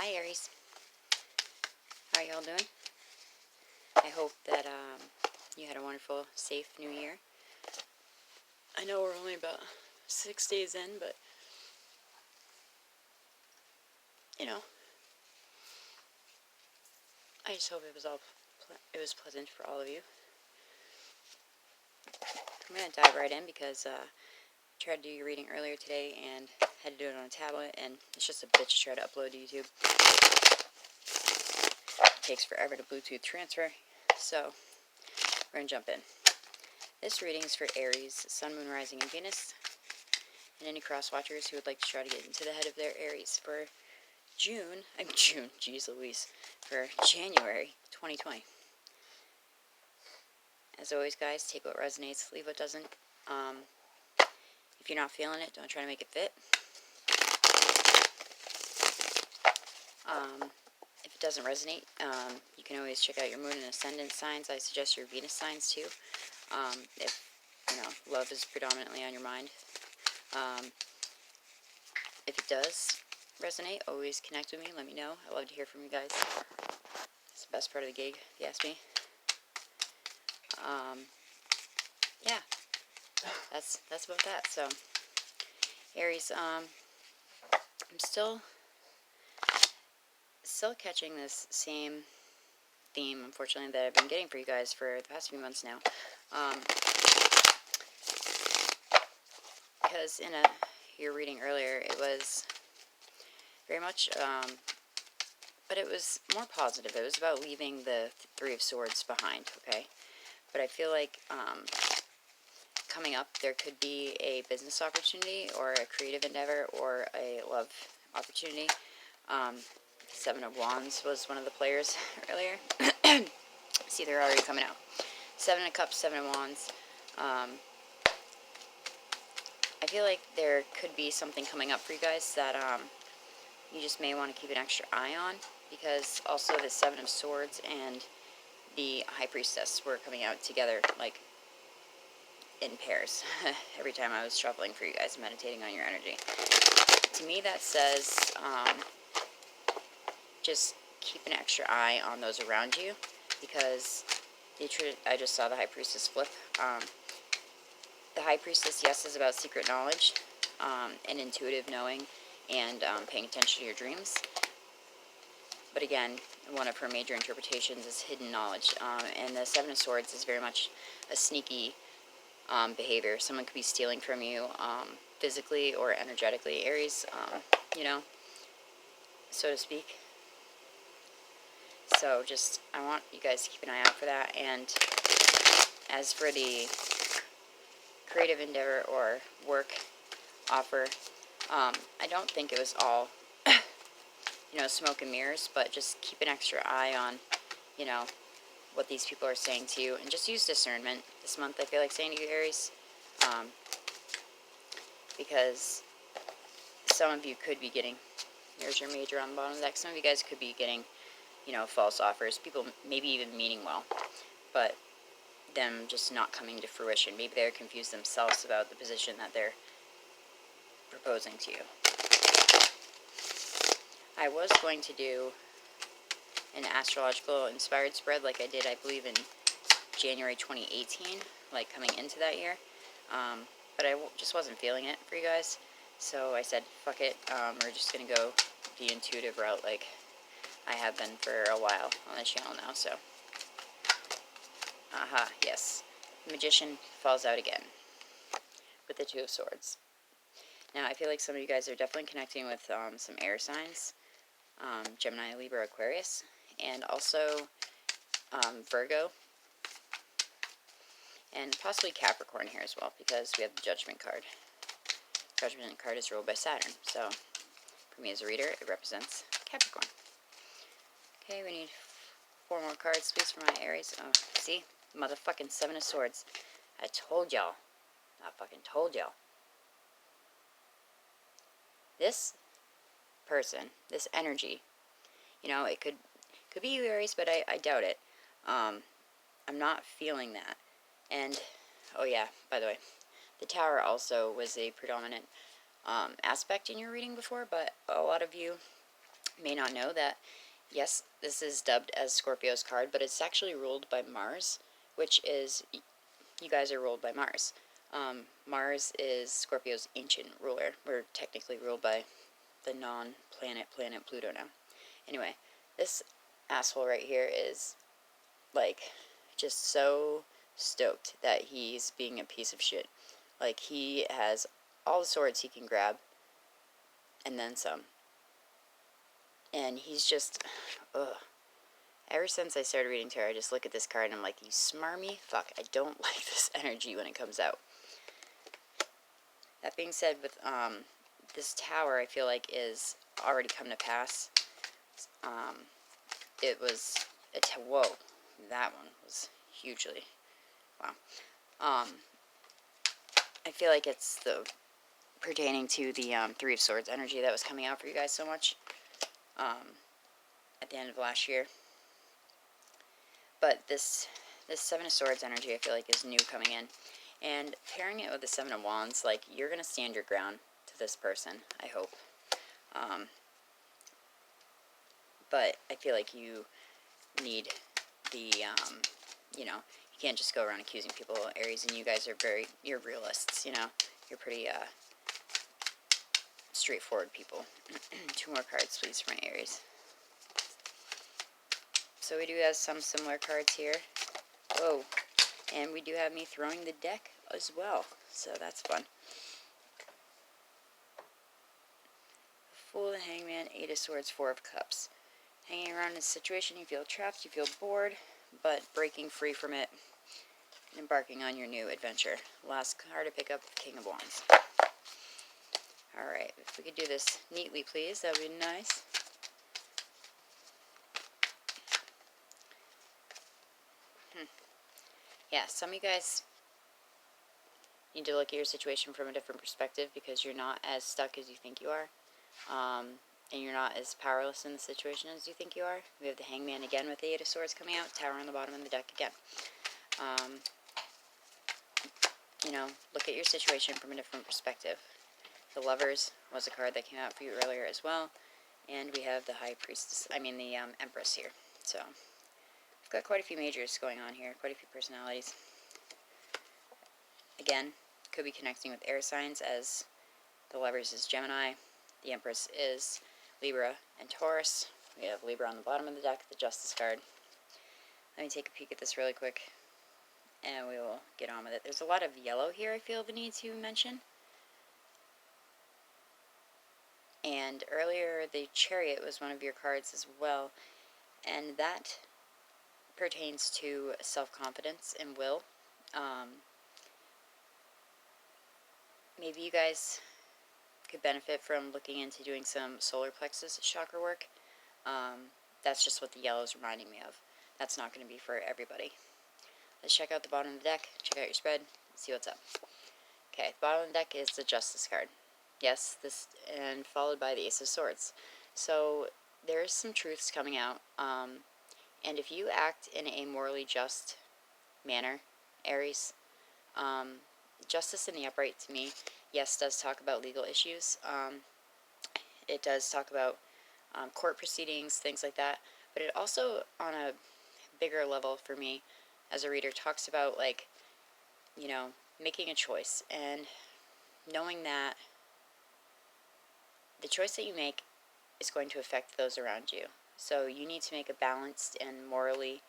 Hi Aries, how are y'all doing? I hope that you had a wonderful, safe new year. I know we're only about 6 days in, but you know, I just hope it was pleasant for all of you. I'm gonna dive right in because I tried to do your reading earlier today and had to do it on a tablet, and it's just a bitch to try to upload to YouTube. It takes forever to Bluetooth transfer, so we're gonna jump in. This reading is for Aries, Sun, Moon, Rising, and Venus, and any cross watchers who would like to try to get into the head of their Aries for for January 2020. As always, guys, take what resonates, leave what doesn't. If you're not feeling it, don't try to make it fit. If it doesn't resonate, you can always check out your moon and ascendant signs. I suggest your Venus signs too, if love is predominantly on your mind. If it does resonate, always connect with me. Let me know. I love to hear from you guys. It's the best part of the gig, if you ask me. Yeah, that's about that. So, Aries, I'm still catching this same theme, unfortunately, that I've been getting for you guys for the past few months now. Because in your reading earlier, it was very much, but it was more positive. It was about leaving the Three of Swords behind, okay? But I feel like coming up, there could be a business opportunity or a creative endeavor or a love opportunity. Seven of Wands was one of the players earlier. See, they're already coming out. Seven of Cups, Seven of Wands. I feel like there could be something coming up for you guys that you just may want to keep an extra eye on, because also the Seven of Swords and the High Priestess were coming out together, like, in pairs. Every time I was shuffling for you guys, meditating on your energy. To me, that says just keep an extra eye on those around you, because I just saw the High Priestess flip. The High Priestess, yes, is about secret knowledge, and intuitive knowing, and paying attention to your dreams. But again, one of her major interpretations is hidden knowledge. And the Seven of Swords is very much a sneaky behavior. Someone could be stealing from you, physically or energetically, Aries, so to speak. So I want you guys to keep an eye out for that. And as for the creative endeavor or work offer, I don't think it was all, smoke and mirrors, but just keep an extra eye on, what these people are saying to you, and just use discernment this month, I feel like saying to you, Aries, because some of you could be getting, there's your major on the bottom of the deck, some of you guys could be getting, false offers, people maybe even meaning well, but them just not coming to fruition. Maybe they're confused themselves about the position that they're proposing to you. I was going to do an astrological inspired spread like I did, I believe, in January 2018, like coming into that year, but I just wasn't feeling it for you guys, so I said, fuck it, we're just going to go the intuitive route like I have been for a while on the channel now. So, yes, the Magician falls out again with the Two of Swords. Now, I feel like some of you guys are definitely connecting with some air signs, Gemini, Libra, Aquarius, and also Virgo, and possibly Capricorn here as well, because we have the Judgment card. Judgment card is ruled by Saturn, so for me as a reader, it represents Capricorn. Okay, we need 4 more cards, please, for my Aries. Oh, see? Motherfucking Seven of Swords. I told y'all. I fucking told y'all. This person, this energy, it could be you, Aries, but I doubt it. I'm not feeling that. And, oh yeah, by the way, the Tower also was a predominant aspect in your reading before, but a lot of you may not know that, yes, this is dubbed as Scorpio's card, but it's actually ruled by Mars, which is, you guys are ruled by Mars. Mars is Scorpio's ancient ruler. We're technically ruled by the non-planet planet Pluto now. Anyway, this asshole right here is, like, just so stoked that he's being a piece of shit. Like, he has all the swords he can grab, and then some. And he's just, ugh. Ever since I started reading tarot, I just look at this card and I'm like, you smarmy fuck, I don't like this energy when it comes out. That being said, with this tower, I feel like is already come to pass. It was whoa, that one was hugely, wow. I feel like it's the pertaining to the Three of Swords energy that was coming out for you guys so much at the end of last year. But this Seven of Swords energy, I feel like, is new coming in. And pairing it with the Seven of Wands, like, you're going to stand your ground to this person, I hope. But I feel like you need the, you know, you can't just go around accusing people, Aries, and you guys are you're realists, you know. You're pretty, straightforward people. 2 more cards, please, for my Aries. So we do have some similar cards here. Whoa. And we do have me throwing the deck as well. So that's fun. Fool, the Hangman, 8 of Swords, 4 of Cups. Hanging around in a situation, you feel trapped, you feel bored, but breaking free from it and embarking on your new adventure. Last card to pick up, King of Wands. Alright, if we could do this neatly, please, that would be nice. Yeah, some of you guys need to look at your situation from a different perspective because you're not as stuck as you think you are. And you're not as powerless in the situation as you think you are. We have the Hangman again with the 8 of Swords coming out, Tower on the bottom of the deck again. You know, look at your situation from a different perspective. The Lovers was a card that came out for you earlier as well. And we have the High Priestess, the Empress here. So, we've got quite a few majors going on here, quite a few personalities. Again, could be connecting with air signs, as the Lovers is Gemini, the Empress is Libra and Taurus. We have Libra on the bottom of the deck, the Justice card. Let me take a peek at this really quick, and we will get on with it. There's a lot of yellow here, I feel the need to mention. And earlier, the Chariot was one of your cards as well, and that pertains to self-confidence and will. Maybe you guys could benefit from looking into doing some solar plexus chakra work. That's just what the yellow is reminding me of. That's not going to be for everybody. Let's check out the bottom of the deck, check out your spread, see what's up. Okay, the bottom of the deck is the Justice card. Yes, this, and followed by the Ace of Swords. So there's some truths coming out, and if you act in a morally just manner, Aries, Justice in the Upright, to me, yes, does talk about legal issues. It does talk about court proceedings, things like that. But it also, on a bigger level for me, as a reader, talks about, like, you know, making a choice. And knowing that the choice that you make is going to affect those around you. So you need to make a balanced and morally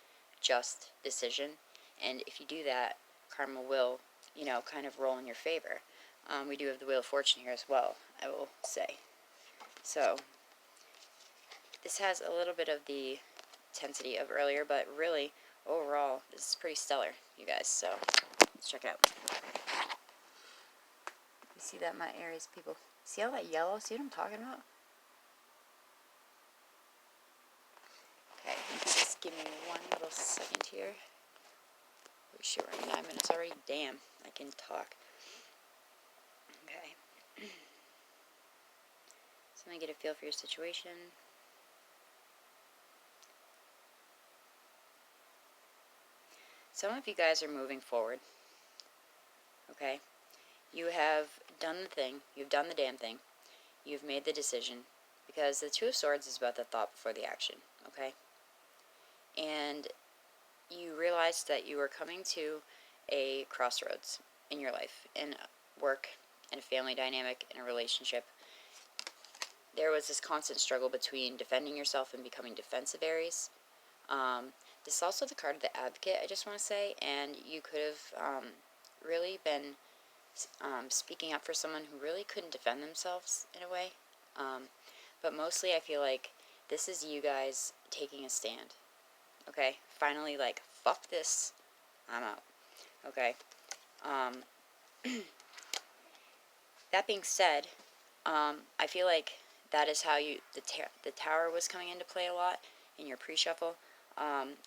just decision. And if you do that, karma will, you know, kind of roll in your favor. We do have the Wheel of Fortune here as well, I will say. So, this has a little bit of the intensity of earlier, but really, overall, this is pretty stellar, you guys. So, let's check it out. You see that, my Aries people? See all that yellow? See what I'm talking about? Okay, you can just give me one little second here. Oh shit, we're at 9 minutes already. Damn, I can talk. Okay. So let me get a feel for your situation. Some of you guys are moving forward. Okay? You have done the thing. You've done the damn thing. You've made the decision. because the Two of Swords is about the thought before the action, okay? And you realized that you were coming to a crossroads in your life, in work, in a family dynamic, in a relationship. There was this constant struggle between defending yourself and becoming defensive, Aries. This is also the card of the Advocate, I just want to say, and you could have really been speaking up for someone who really couldn't defend themselves in a way. But mostly I feel like this is you guys taking a stand. Okay? Finally, like, fuck this. I'm out. Okay? That being said, I feel like that is how the Tower was coming into play a lot in your pre-shuffle.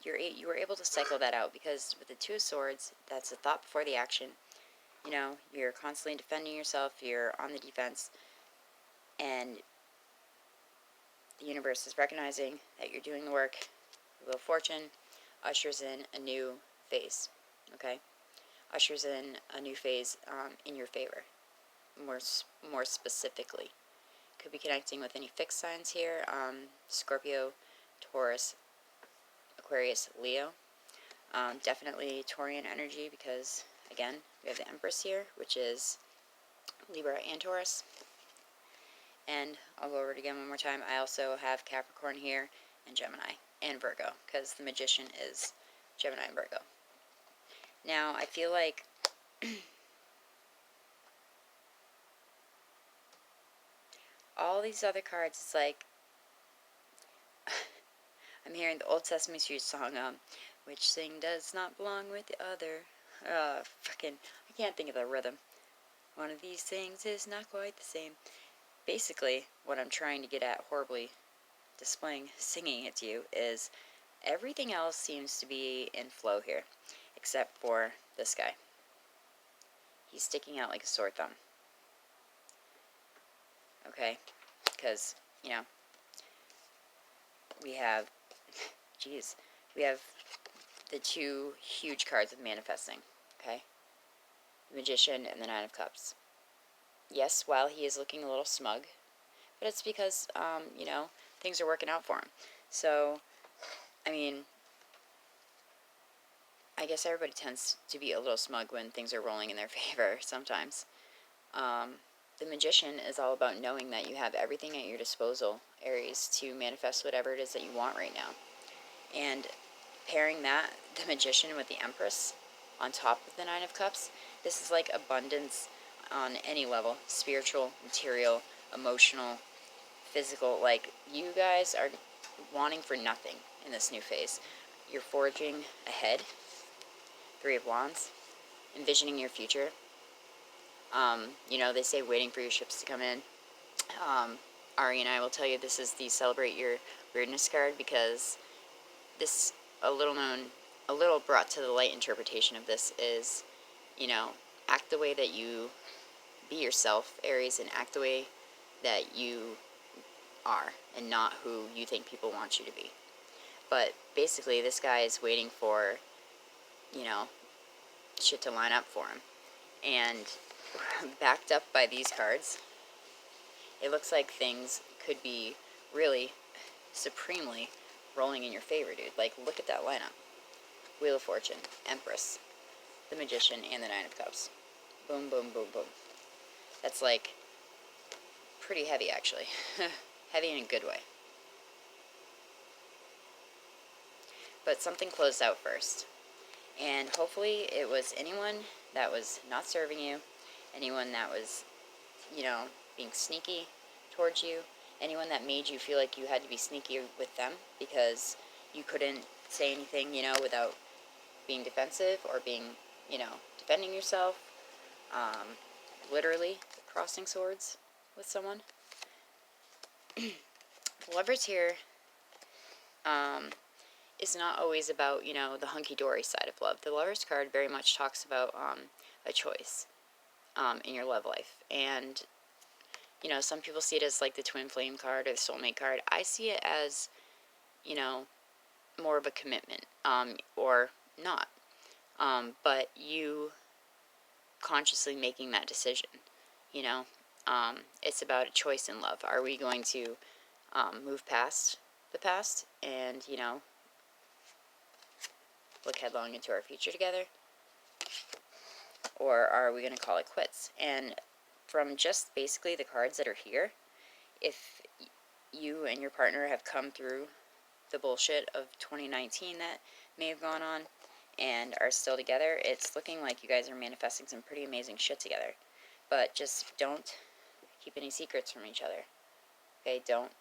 You were able to cycle that out, because with the Two of Swords, that's the thought before the action. You know, you're constantly defending yourself, you're on the defense, and the universe is recognizing that you're doing the work. The Wheel of Fortune ushers in a new phase, okay? Ushers in a new phase in your favor, more specifically. Could be connecting with any fixed signs here, Scorpio, Taurus, Aquarius, Leo. Definitely Taurian energy, because, again, we have the Empress here, which is Libra and Taurus. And I'll go over it again one more time. I also have Capricorn here, and Gemini, and Virgo, because the Magician is Gemini and Virgo. Now, I feel like all these other cards, it's like, I'm hearing the Old Sesame Street song, which thing does not belong with the other? I can't think of the rhythm. One of these things is not quite the same. Basically, what I'm trying to get at, horribly singing it to you, is everything else seems to be in flow here, except for this guy. He's sticking out like a sore thumb. Okay? Because, you know, we have the two huge cards of manifesting, okay? The Magician and the Nine of Cups. Yes, while he is looking a little smug, but it's because, you know, things are working out for him. So, I mean, I guess everybody tends to be a little smug when things are rolling in their favor sometimes. The Magician is all about knowing that you have everything at your disposal, Aries, to manifest whatever it is that you want right now. And pairing that, the Magician, with the Empress on top of the Nine of Cups, this is like abundance on any level. Spiritual, material, emotional, physical. Like, you guys are wanting for nothing in this new phase. You're forging ahead. Three of Wands. Envisioning your future. You know, they say waiting for your ships to come in. Ari and I will tell you this is the Celebrate Your Weirdness card, because this, a little brought to the light interpretation of this is, you know, act the way that you, be yourself, Aries, and act the way that you are, and not who you think people want you to be. But basically, this guy is waiting for, you know, shit to line up for him. And backed up by these cards, it looks like things could be really supremely rolling in your favor, dude. Like, look at that lineup. Wheel of Fortune, Empress, the Magician, and the Nine of Cups. Boom, boom, boom, boom. That's, like, pretty heavy, actually. Heavy in a good way. But something closed out first. And hopefully it was anyone that was not serving you, anyone that was, you know, being sneaky towards you, anyone that made you feel like you had to be sneaky with them because you couldn't say anything, you know, without being defensive or being, you know, defending yourself. Literally crossing swords with someone. Lovers here is not always about, you know, the hunky-dory side of love. The Lovers card very much talks about a choice in your love life. And, you know, some people see it as like the Twin Flame card or the Soulmate card. I see it as, you know, more of a commitment, or not. But you consciously making that decision, you know. It's about a choice in love. Are we going to move past the past and, you know, look headlong into our future together? Or are we going to call it quits? And from just basically the cards that are here, if you and your partner have come through the bullshit of 2019 that may have gone on and are still together, it's looking like you guys are manifesting some pretty amazing shit together. But just don't keep any secrets from each other. Okay, don't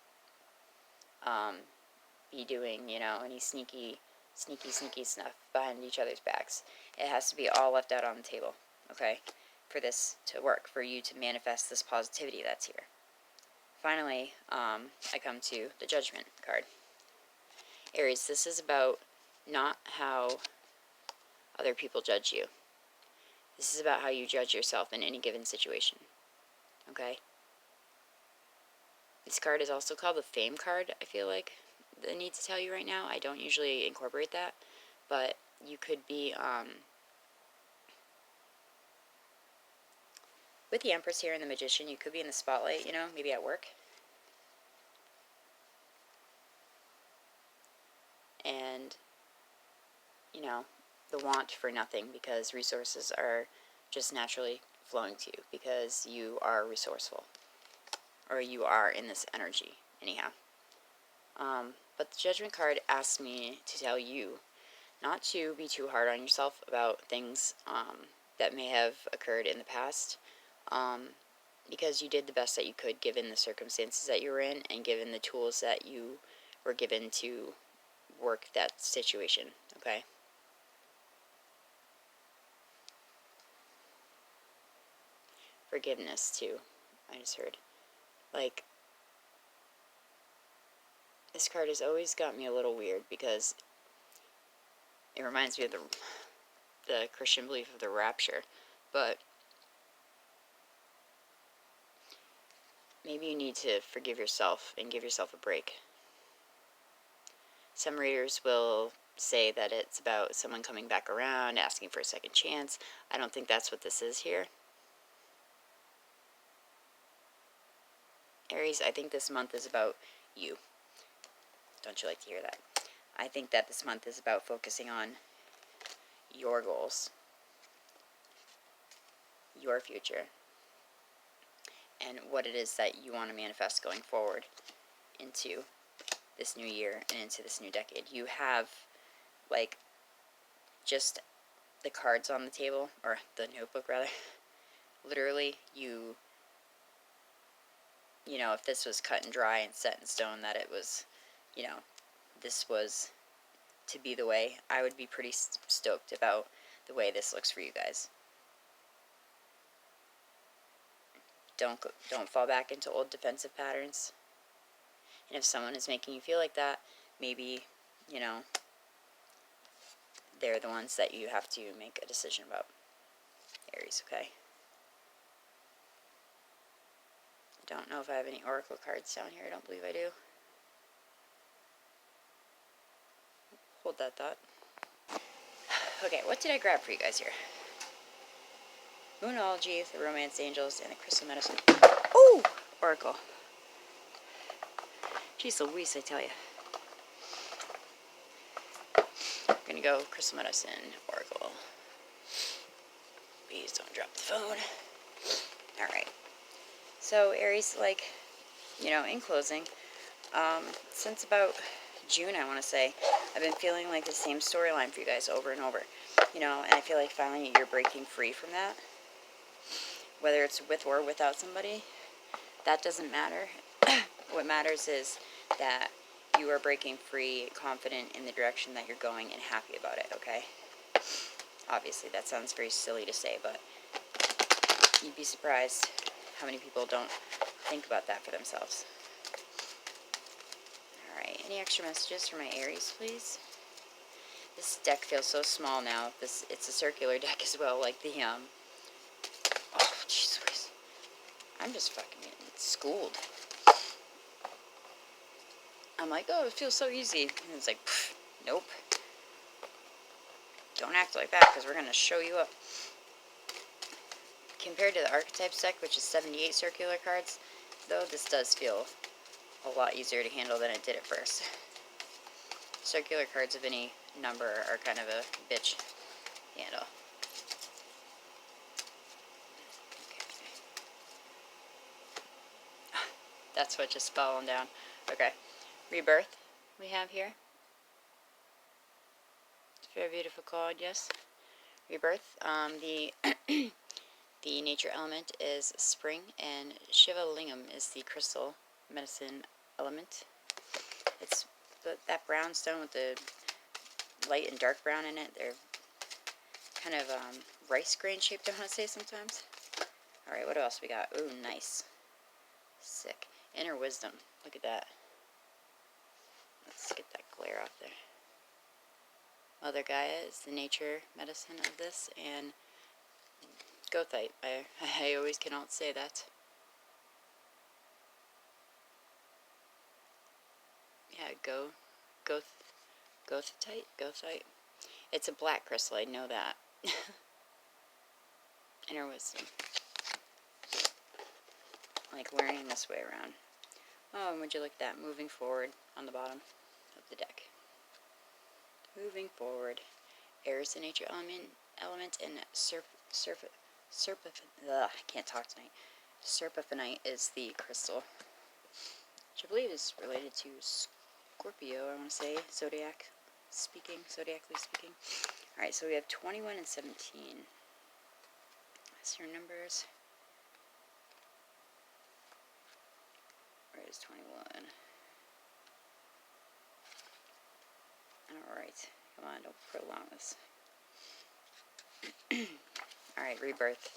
be doing, you know, any sneaky stuff behind each other's backs. It has to be all left out on the table, okay, for this to work, for you to manifest this positivity that's here. Finally, I come to the Judgment card. Aries, this is about not how other people judge you. This is about how you judge yourself in any given situation, okay? This card is also called the Fame card, I feel like. I need to tell you right now. I don't usually incorporate that, but you could be, with the Empress here and the Magician, you could be in the spotlight, you know, maybe at work. And, you know, the want for nothing, because resources are just naturally flowing to you, because you are resourceful, or you are in this energy, anyhow. But the Judgment card asks me to tell you not to be too hard on yourself about things that may have occurred in the past, because you did the best that you could given the circumstances that you were in and given the tools that you were given to work that situation, okay? Forgiveness, too, I just heard. Like, this card has always got me a little weird, because it reminds me of the Christian belief of the rapture, but maybe you need to forgive yourself and give yourself a break. Some readers will say that it's about someone coming back around, asking for a second chance. I don't think that's what this is here. Aries, I think this month is about you. Don't you like to hear that? I think that this month is about focusing on your goals, your future, and what it is that you want to manifest going forward into this new year and into this new decade. You have, like, just the cards on the table, or the notebook, rather. Literally, you know, if this was cut and dry and set in stone, that it was, you know, this was to be the way, I would be pretty stoked about the way this looks for you guys. Don't fall back into old defensive patterns. And if someone is making you feel like that, maybe, you know, they're the ones that you have to make a decision about. Aries, okay? I don't know if I have any oracle cards down here. I don't believe I do. Hold that thought. Okay, what did I grab for you guys here? Moonology, the Romance Angels, and the Crystal Medicine. Oh! Oracle. Jeez Louise, I tell you. I'm gonna go Crystal Medicine, Oracle. Please don't drop the phone. Alright. So, Aries, like, you know, in closing, since about June, I want to say, I've been feeling like the same storyline for you guys over and over. You know, and I feel like finally you're breaking free from that. Whether it's with or without somebody, that doesn't matter. What matters is that you are breaking free, confident in the direction that you're going, and happy about it, okay? Obviously, that sounds very silly to say, but you'd be surprised how many people don't think about that for themselves. Alright, any extra messages for my Aries, please? This deck feels so small now. It's a circular deck as well, like the, oh, jeez Louise. I'm just fucking getting schooled. I'm like, oh, it feels so easy. And it's like, nope. Don't act like that, because we're going to show you up. Compared to the Archetypes deck, which is 78 circular cards, though, this does feel a lot easier to handle than it did at first. Circular cards of any number are kind of a bitch to handle. Okay. That's what just fallen down. Okay. Rebirth we have here. It's a very beautiful card, yes. Rebirth. The the nature element is spring, and Shiva Lingam is the crystal medicine element. It's that brown stone with the light and dark brown in it. They're kind of rice grain shaped, I want to say sometimes. Alright, what else we got? Ooh, nice. Sick. Inner wisdom. Look at that. Let's get that glare off there. Mother Gaia is the nature medicine of this, and Gothite. I always cannot say that. Yeah, Gothite. It's a black crystal, I know that. Inner wisdom. Like wearing this way around. Oh, and would you look at that? Moving forward on the bottom of the deck. Moving forward. Air is the nature element, and I can't talk tonight. Serpentine is the crystal, which I believe is related to Scorpio, I want to say, zodiacally speaking. Alright, so we have 21 and 17. That's your numbers. Where is 21? Alright, come on, don't prolong this. Alright, rebirth.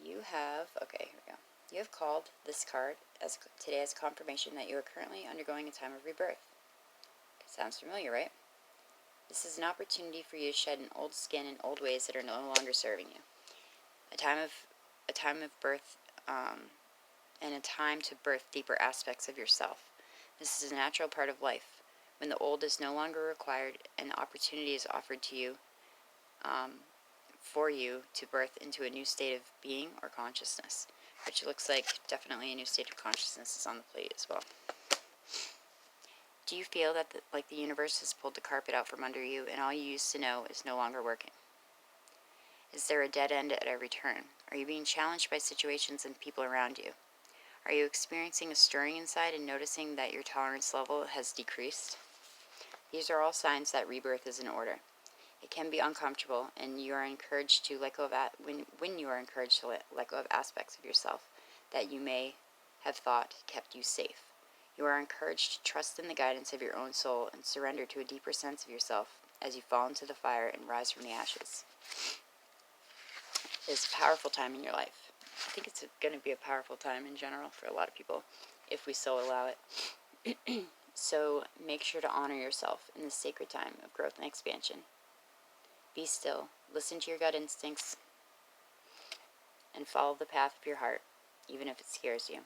You have, okay, here we go. You have called this card today as confirmation that you are currently undergoing a time of rebirth. Sounds familiar, right? This is an opportunity for you to shed an old skin and old ways that are no longer serving you. A time of birth, and a time to birth deeper aspects of yourself. This is a natural part of life. When the old is no longer required, an opportunity is offered to you, for you to birth into a new state of being or consciousness, which looks like definitely a new state of consciousness is on the plate as well. Do you feel that the universe has pulled the carpet out from under you and all you used to know is no longer working? Is there a dead end at every turn? Are you being challenged by situations and people around you? Are you experiencing a stirring inside and noticing that your tolerance level has decreased? These are all signs that rebirth is in order. It can be uncomfortable, and you are encouraged to let go of when you are encouraged to let go of aspects of yourself that you may have thought kept you safe. You are encouraged to trust in the guidance of your own soul and surrender to a deeper sense of yourself as you fall into the fire and rise from the ashes. It's a powerful time in your life. I think it's going to be a powerful time in general for a lot of people, if we so allow it. So make sure to honor yourself in this sacred time of growth and expansion. Be still, listen to your gut instincts, and follow the path of your heart, even if it scares you.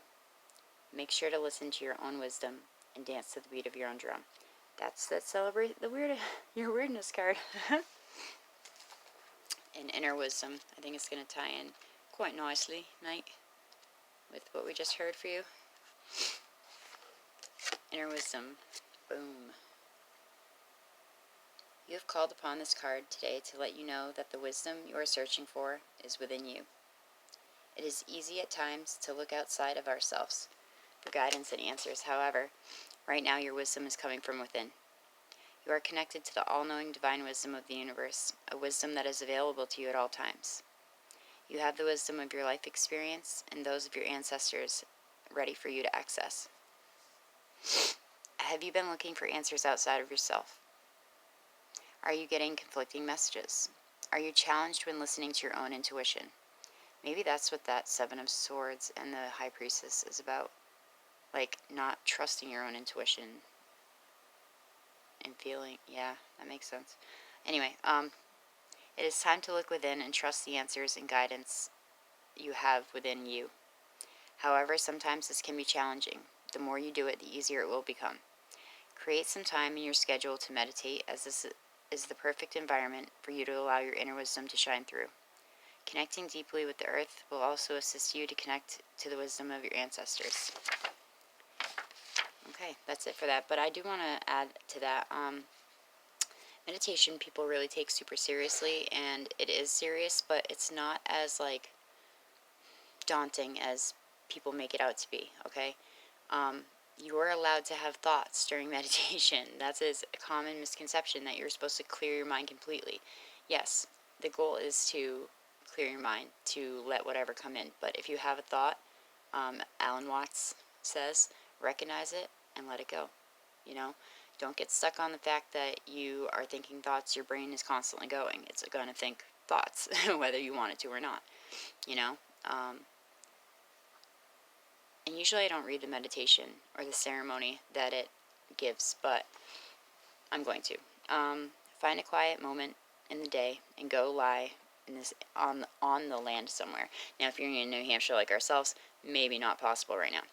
Make sure to listen to your own wisdom and dance to the beat of your own drum. That's that celebrate your weirdness card. And inner wisdom, I think it's going to tie in quite nicely tonight with what we just heard for you. Inner wisdom, boom. You have called upon this card today to let you know that the wisdom you are searching for is within you. It is easy at times to look outside of ourselves for guidance and answers. However, right now your wisdom is coming from within. You are connected to the all-knowing divine wisdom of the universe, a wisdom that is available to you at all times. You have the wisdom of your life experience and those of your ancestors ready for you to access. Have you been looking for answers outside of yourself? Are you getting conflicting messages? Are you challenged when listening to your own intuition? Maybe that's what that Seven of Swords and the High Priestess is about. Like, not trusting your own intuition and feeling. Yeah, that makes sense. Anyway, it is time to look within and trust the answers and guidance you have within you. However, sometimes this can be challenging. The more you do it, the easier it will become. Create some time in your schedule to meditate, as this is the perfect environment for you to allow your inner wisdom to shine through. Connecting deeply with the earth will also assist you to connect to the wisdom of your ancestors. Okay, that's it for that. But I do want to add to that, meditation people really take super seriously, and it is serious, but it's not as, like, daunting as people make it out to be, okay? You are allowed to have thoughts during meditation. That's a common misconception, that you're supposed to clear your mind completely. Yes, the goal is to clear your mind, to let whatever come in. But if you have a thought, Alan Watts says, recognize it and let it go. You know, don't get stuck on the fact that you are thinking thoughts. Your brain is constantly going. It's going to think thoughts, whether you want it to or not. You know, and usually I don't read the meditation or the ceremony that it gives, but I'm going to. Find a quiet moment in the day and go lie in this on the land somewhere. Now, if you're in New Hampshire like ourselves, maybe not possible right now.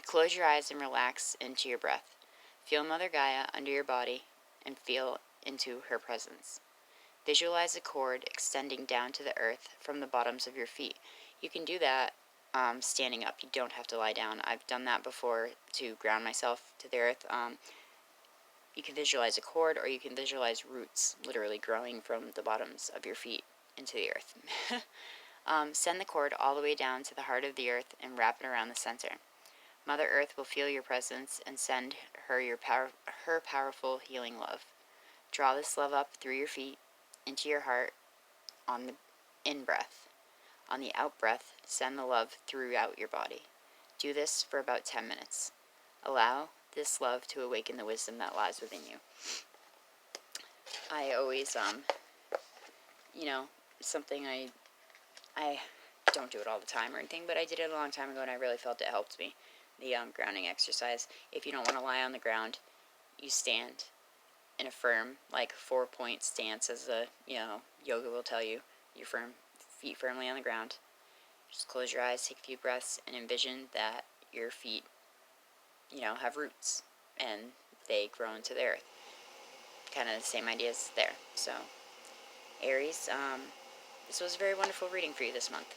Close your eyes and relax into your breath. Feel Mother Gaia under your body and feel into her presence. Visualize a cord extending down to the earth from the bottoms of your feet. You can do that standing up. You don't have to lie down. I've done that before to ground myself to the earth. You can visualize a cord, or you can visualize roots literally growing from the bottoms of your feet into the earth. Send the cord all the way down to the heart of the earth and wrap it around the center. Mother Earth will feel your presence and send her her powerful healing love. Draw this love up through your feet into your heart on the in-breath. On the out-breath, send the love throughout your body. Do this for about 10 minutes. Allow this love to awaken the wisdom that lies within you. I always, you know, something I don't do it all the time or anything, but I did it a long time ago and I really felt it helped me. The grounding exercise. If you don't want to lie on the ground, you stand in a firm, like 4-point stance, as yoga will tell you. Your feet firmly on the ground. Just close your eyes, take a few breaths, and envision that your feet, have roots and they grow into the earth. Kind of the same ideas there. So, Aries, this was a very wonderful reading for you this month,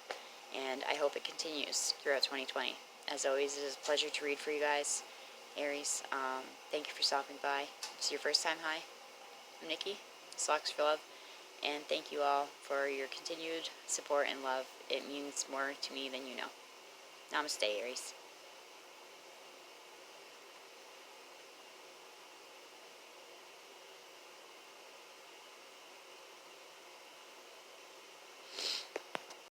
and I hope it continues throughout 2020. As always, it is a pleasure to read for you guys. Aries, thank you for stopping by. If it's your first time, hi. I'm Niki, Socks for Love, and thank you all for your continued support and love. It means more to me than you know. Namaste, Aries.